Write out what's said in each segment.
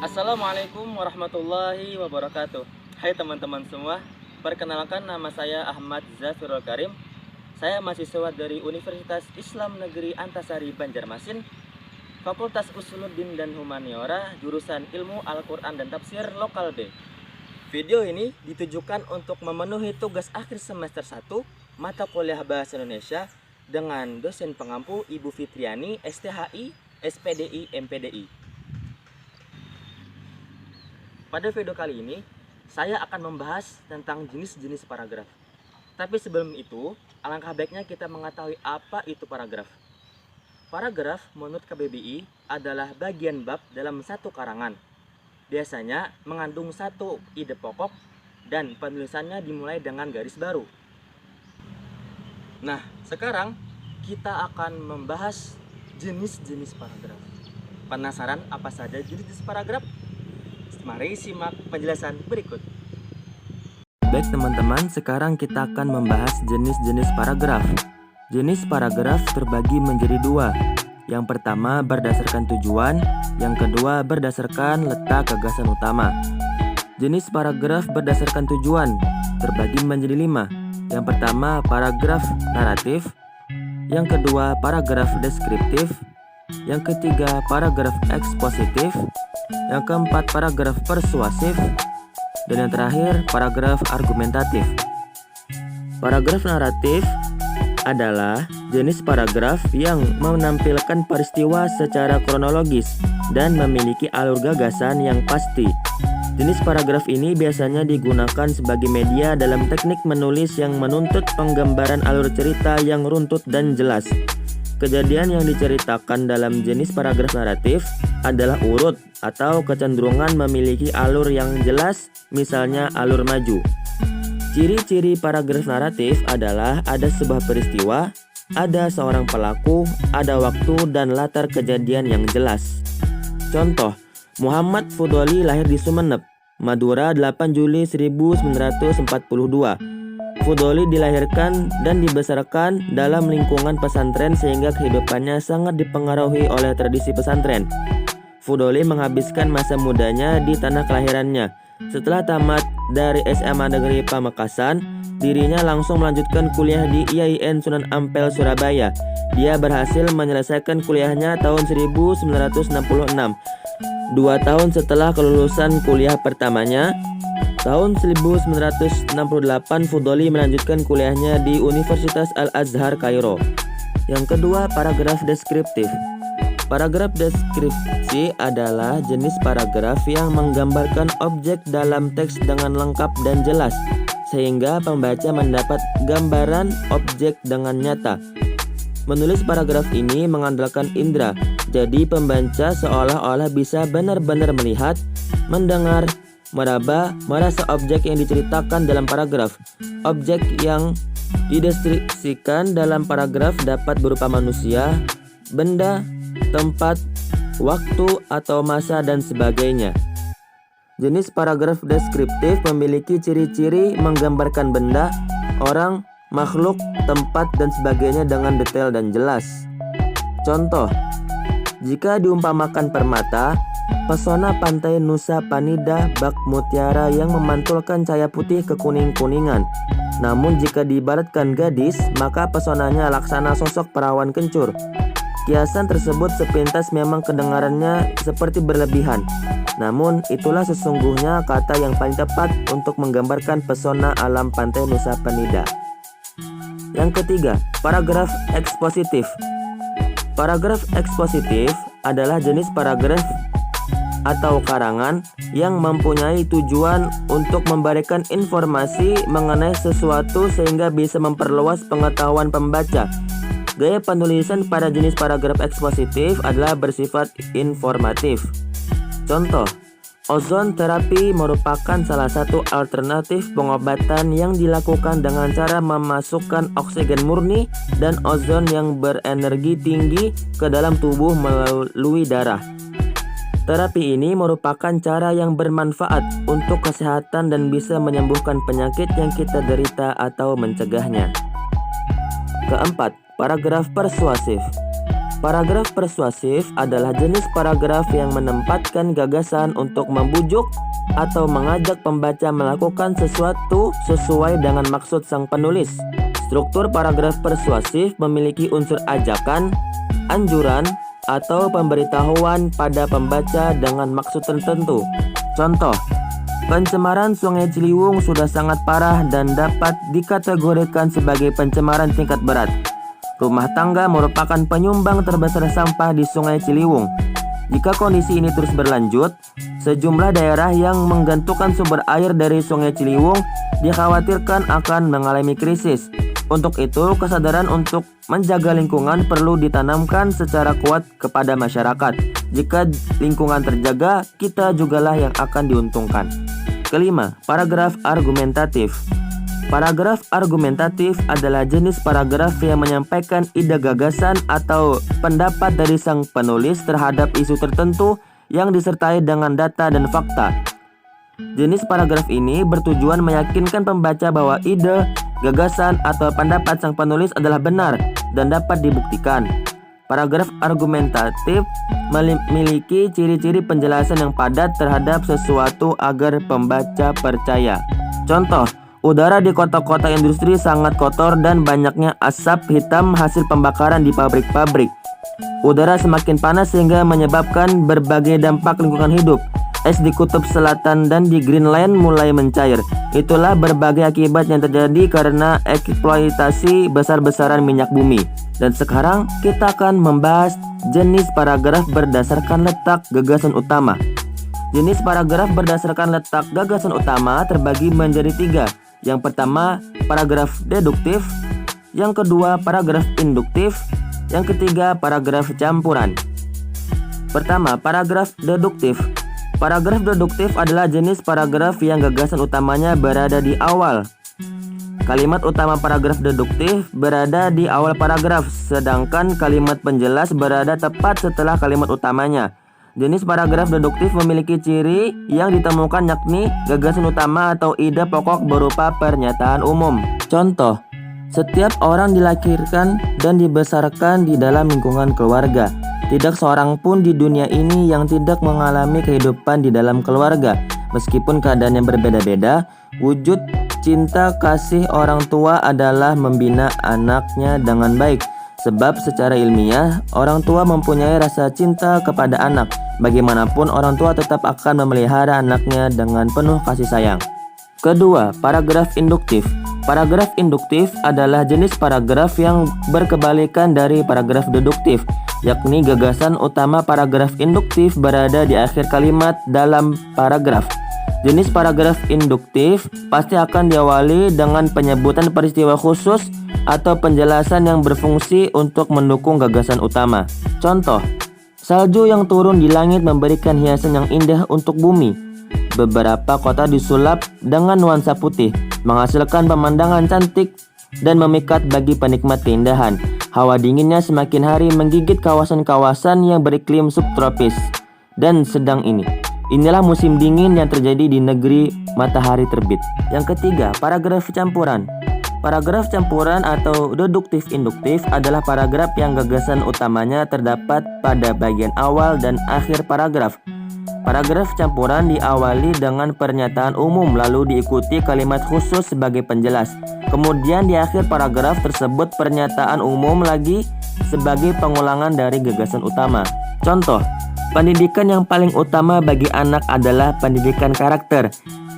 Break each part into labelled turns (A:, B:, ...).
A: Assalamualaikum warahmatullahi wabarakatuh. Hai teman-teman semua, perkenalkan nama saya Ahmad Zafirul Karim. Saya mahasiswa dari Universitas Islam Negeri Antasari Banjarmasin, Fakultas Usuluddin dan Humaniora, jurusan Ilmu Al-Quran dan Tafsir Lokal B. Video ini ditujukan untuk memenuhi tugas akhir semester 1 mata kuliah Bahasa Indonesia dengan dosen pengampu Ibu Fitriani, STHI, SPDI, MPDI. Pada video kali ini, saya akan membahas tentang jenis-jenis paragraf. Tapi sebelum itu, alangkah baiknya kita mengetahui apa itu paragraf. Paragraf menurut KBBI adalah bagian bab dalam satu karangan. Biasanya mengandung satu ide pokok dan penulisannya dimulai dengan garis baru. Nah, sekarang kita akan membahas jenis-jenis paragraf. Penasaran apa saja jenis-jenis paragraf? Mari simak penjelasan berikut. Baik teman-teman, sekarang kita akan membahas jenis-jenis paragraf. Jenis paragraf terbagi menjadi dua. Yang pertama berdasarkan tujuan, yang kedua berdasarkan letak gagasan utama. Jenis paragraf berdasarkan tujuan terbagi menjadi 5. Yang pertama paragraf naratif, yang kedua paragraf deskriptif, yang ketiga paragraf ekspositif, yang keempat paragraf persuasif, dan yang terakhir paragraf argumentatif. Paragraf naratif adalah jenis paragraf yang menampilkan peristiwa secara kronologis dan memiliki alur gagasan yang pasti. Jenis paragraf ini biasanya digunakan sebagai media dalam teknik menulis yang menuntut penggambaran alur cerita yang runtut dan jelas. Kejadian yang diceritakan dalam jenis paragraf naratif adalah urut atau kecenderungan memiliki alur yang jelas, misalnya alur maju. Ciri-ciri paragraf naratif adalah ada sebuah peristiwa, ada seorang pelaku, ada waktu dan latar kejadian yang jelas. Contoh, Muhammad Fudoli lahir di Sumeneb, Madura 8 Juli 1942. Fudoli dilahirkan dan dibesarkan dalam lingkungan pesantren sehingga kehidupannya sangat dipengaruhi oleh tradisi pesantren. Fudoli menghabiskan masa mudanya di tanah kelahirannya. Setelah tamat dari SMA Negeri Pamekasan, dirinya langsung melanjutkan kuliah di IAIN Sunan Ampel, Surabaya. Dia berhasil menyelesaikan kuliahnya tahun 1966. 2 tahun setelah kelulusan kuliah pertamanya, tahun 1968 Fudoli melanjutkan kuliahnya di Universitas Al-Azhar Kairo. Yang kedua, paragraf deskriptif. Paragraf deskripsi adalah jenis paragraf yang menggambarkan objek dalam teks dengan lengkap dan jelas, sehingga pembaca mendapat gambaran objek dengan nyata. Menulis paragraf ini mengandalkan indera, jadi pembaca seolah-olah bisa benar-benar melihat, mendengar, meraba, merasa objek yang diceritakan dalam paragraf. Objek yang dideskripsikan dalam paragraf dapat berupa manusia, benda, tempat, waktu, atau masa, dan sebagainya. Jenis paragraf deskriptif memiliki ciri-ciri menggambarkan benda, orang, makhluk, tempat, dan sebagainya dengan detail dan jelas. Contoh, jika diumpamakan permata, pesona pantai Nusa Panida bak mutiara yang memantulkan cahaya putih kekuning-kuningan. Namun jika diibaratkan gadis, maka pesonanya laksana sosok perawan kencur. Kiasan tersebut sepintas memang kedengarannya seperti berlebihan. Namun itulah sesungguhnya kata yang paling tepat untuk menggambarkan pesona alam pantai Nusa Penida. Yang ketiga, paragraf ekspositif. Paragraf ekspositif adalah jenis paragraf atau karangan yang mempunyai tujuan untuk memberikan informasi mengenai sesuatu sehingga bisa memperluas pengetahuan pembaca. Gaya penulisan pada jenis paragraf ekspositif adalah bersifat informatif. Contoh, ozon terapi merupakan salah satu alternatif pengobatan yang dilakukan dengan cara memasukkan oksigen murni dan ozon yang berenergi tinggi ke dalam tubuh melalui darah. Terapi ini merupakan cara yang bermanfaat untuk kesehatan dan bisa menyembuhkan penyakit yang kita derita atau mencegahnya. Keempat, paragraf persuasif.
B: Paragraf persuasif adalah jenis paragraf yang menempatkan gagasan untuk membujuk atau mengajak pembaca melakukan sesuatu sesuai dengan maksud sang penulis. Struktur paragraf persuasif memiliki unsur ajakan, anjuran, atau pemberitahuan pada pembaca dengan maksud tertentu. Contoh, pencemaran Sungai Ciliwung sudah sangat parah dan dapat dikategorikan sebagai pencemaran tingkat berat. Rumah tangga merupakan penyumbang terbesar sampah di Sungai Ciliwung. Jika kondisi ini terus berlanjut, sejumlah daerah yang menggantungkan sumber air dari Sungai Ciliwung dikhawatirkan akan mengalami krisis. Untuk itu, kesadaran untuk menjaga lingkungan perlu ditanamkan secara kuat kepada masyarakat. Jika lingkungan terjaga, kita jugalah yang akan diuntungkan. Kelima, paragraf argumentatif. Paragraf argumentatif adalah jenis paragraf yang menyampaikan ide gagasan atau pendapat dari sang penulis terhadap isu tertentu yang disertai dengan data dan fakta. Jenis paragraf ini bertujuan meyakinkan pembaca bahwa ide, gagasan, atau pendapat sang penulis adalah benar dan dapat dibuktikan. Paragraf argumentatif memiliki ciri-ciri penjelasan yang padat terhadap sesuatu agar pembaca percaya. Contoh, udara di kota-kota industri sangat kotor dan banyaknya asap hitam hasil pembakaran di pabrik-pabrik. Udara semakin panas sehingga menyebabkan berbagai dampak lingkungan hidup. Es di kutub selatan dan di Greenland mulai mencair. Itulah berbagai akibat yang terjadi karena eksploitasi besar-besaran minyak bumi. Dan sekarang kita akan membahas jenis paragraf berdasarkan letak gagasan utama. Jenis paragraf berdasarkan letak gagasan utama terbagi menjadi 3. Yang pertama, paragraf deduktif. Yang kedua, paragraf induktif. Yang ketiga, paragraf campuran. Pertama, paragraf deduktif. Paragraf deduktif adalah jenis paragraf yang gagasan utamanya berada di awal. Kalimat utama paragraf deduktif berada di awal paragraf, sedangkan kalimat penjelas berada tepat setelah kalimat utamanya. Jenis paragraf deduktif memiliki ciri yang ditemukan yakni gagasan utama atau ide pokok berupa pernyataan umum. Contoh, setiap orang dilahirkan dan dibesarkan di dalam lingkungan keluarga. Tidak seorang pun di dunia ini yang tidak mengalami kehidupan di dalam keluarga. Meskipun keadaannya berbeda-beda, wujud cinta kasih orang tua adalah membina anaknya dengan baik. Sebab secara ilmiah, orang tua mempunyai rasa cinta kepada anak. Bagaimanapun, orang tua tetap akan memelihara anaknya dengan penuh kasih sayang. Kedua, paragraf induktif. Paragraf induktif adalah jenis paragraf yang berkebalikan dari paragraf deduktif, yakni gagasan utama paragraf induktif berada di akhir kalimat dalam paragraf. Jenis paragraf induktif pasti akan diawali dengan penyebutan peristiwa khusus atau penjelasan yang berfungsi untuk mendukung gagasan utama. Contoh, salju yang turun di langit memberikan hiasan yang indah untuk bumi. Beberapa kota disulap dengan nuansa putih, menghasilkan pemandangan cantik dan memikat bagi penikmat keindahan. Hawa dinginnya semakin hari menggigit kawasan-kawasan yang beriklim subtropis dan sedang ini. Inilah musim dingin yang terjadi di negeri matahari terbit. Yang ketiga, paragraf campuran. Paragraf campuran atau deduktif induktif adalah paragraf yang gagasan utamanya terdapat pada bagian awal dan akhir paragraf. Paragraf campuran diawali dengan pernyataan umum lalu diikuti kalimat khusus sebagai penjelas. Kemudian di akhir paragraf tersebut pernyataan umum lagi sebagai pengulangan dari gagasan utama. Contoh, pendidikan yang paling utama bagi anak adalah pendidikan karakter.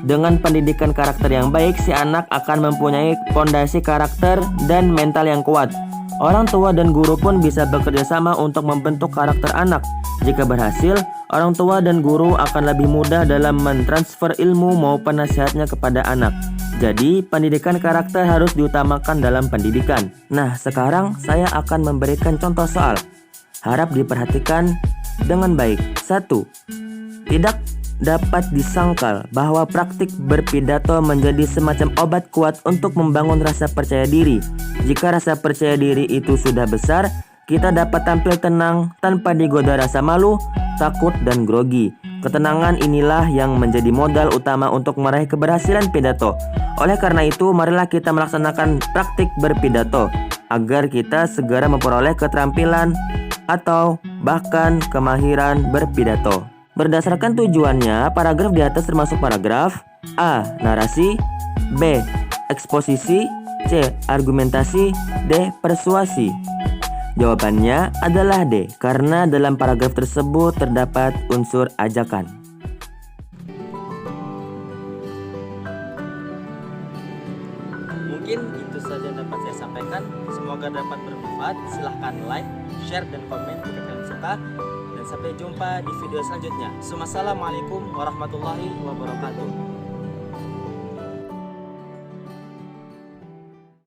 B: Dengan pendidikan karakter yang baik, si anak akan mempunyai fondasi karakter dan mental yang kuat. Orang tua dan guru pun bisa bekerja sama untuk membentuk karakter anak. Jika berhasil, orang tua dan guru akan lebih mudah dalam mentransfer ilmu maupun nasihatnya kepada anak. Jadi, pendidikan karakter harus diutamakan dalam pendidikan. Nah, sekarang saya akan memberikan contoh soal. Harap diperhatikan dengan baik. 1. Tidak dapat disangkal bahwa praktik berpidato menjadi semacam obat kuat untuk membangun rasa percaya diri. Jika rasa percaya diri itu sudah besar, kita dapat tampil tenang tanpa digoda rasa malu, takut, dan grogi. Ketenangan inilah yang menjadi modal utama untuk meraih keberhasilan pidato. Oleh karena itu, marilah kita melaksanakan praktik berpidato agar kita segera memperoleh keterampilan atau bahkan kemahiran berpidato. Berdasarkan tujuannya, paragraf di atas termasuk paragraf A. Narasi, B. Eksposisi, C. Argumentasi, D. Persuasi. Jawabannya adalah D, karena dalam paragraf tersebut terdapat unsur ajakan.
A: Mungkin itu saja yang dapat saya sampaikan. Semoga dapat bermanfaat. Silahkan like, share, dan komen jika kalian suka. Dan sampai jumpa di video selanjutnya. Wassalamualaikum warahmatullahi wabarakatuh.